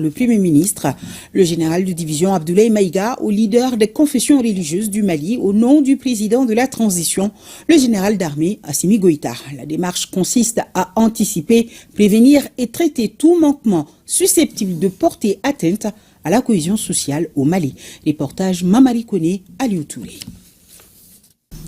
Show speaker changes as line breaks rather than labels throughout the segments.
Le Premier ministre, le général de division Abdoulaye Maïga, au leader des confessions religieuses du Mali, au nom du président de la transition, le général d'armée Assimi Goïta. La démarche consiste à anticiper, prévenir et traiter tout manquement susceptible de porter atteinte à la cohésion sociale au Mali. Reportage Mamari Kone, Aliou Touré.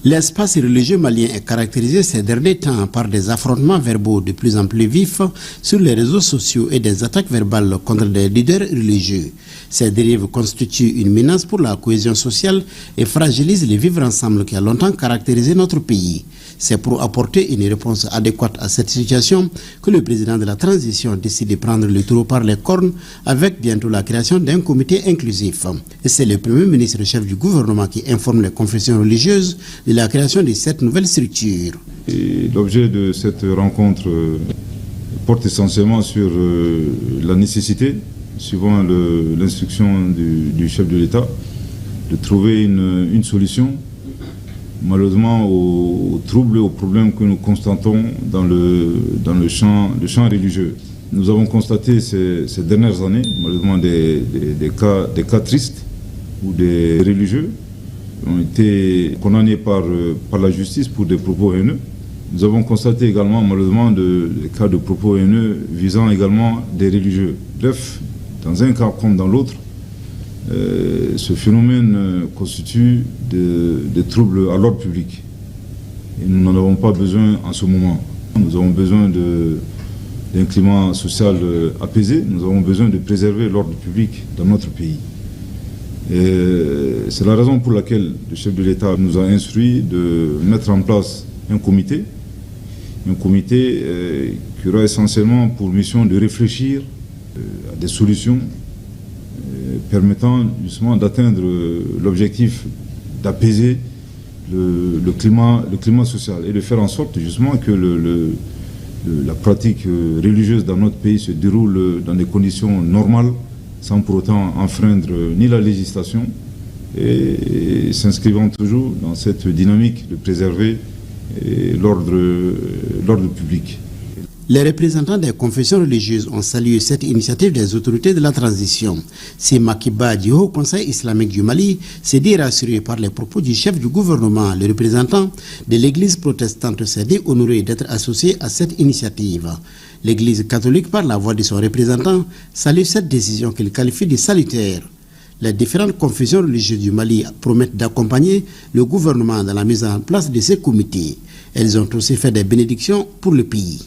L'espace religieux malien est caractérisé ces derniers temps par des affrontements verbaux de plus en plus vifs sur les réseaux sociaux et des attaques verbales contre des leaders religieux. Ces dérives constituent une menace pour la cohésion sociale et fragilisent le vivre ensemble qui a longtemps caractérisé notre pays. C'est pour apporter une réponse adéquate à cette situation que le président de la transition décide de prendre le taureau par les cornes avec bientôt la création d'un comité inclusif. Et c'est le Premier ministre chef du gouvernement qui informe les confessions religieuses de la création de cette nouvelle structure.
L'objet de cette rencontre porte essentiellement sur la nécessité, suivant l'instruction du chef de l'État, de trouver une solution malheureusement aux troubles et aux problèmes que nous constatons dans le champ religieux. Nous avons constaté ces dernières années, malheureusement, des cas tristes où des religieux ont été condamnés par la justice pour des propos haineux. Nous avons constaté également, malheureusement, des cas de propos haineux visant également des religieux. Bref, dans un cas comme dans l'autre, ce phénomène constitue des troubles à l'ordre public. Et nous n'en avons pas besoin en ce moment. Nous avons besoin d'un climat social apaisé. Nous avons besoin de préserver l'ordre public dans notre pays. C'est la raison pour laquelle le chef de l'État nous a instruit de mettre en place un comité qui aura essentiellement pour mission de réfléchir à des solutions permettant justement d'atteindre l'objectif d'apaiser le climat social et de faire en sorte justement que la pratique religieuse dans notre pays se déroule dans des conditions normales, sans pour autant enfreindre ni la législation et s'inscrivant toujours dans cette dynamique de préserver l'ordre public.
Les représentants des confessions religieuses ont salué cette initiative des autorités de la transition. Si Makiba du Haut Conseil islamique du Mali s'est dit rassuré par les propos du chef du gouvernement, le représentant de l'église protestante s'est dit honoré d'être associé à cette initiative. L'église catholique, par la voix de son représentant, salue cette décision qu'il qualifie de salutaire. Les différentes confessions religieuses du Mali promettent d'accompagner le gouvernement dans la mise en place de ces comités. Elles ont aussi fait des bénédictions pour le pays.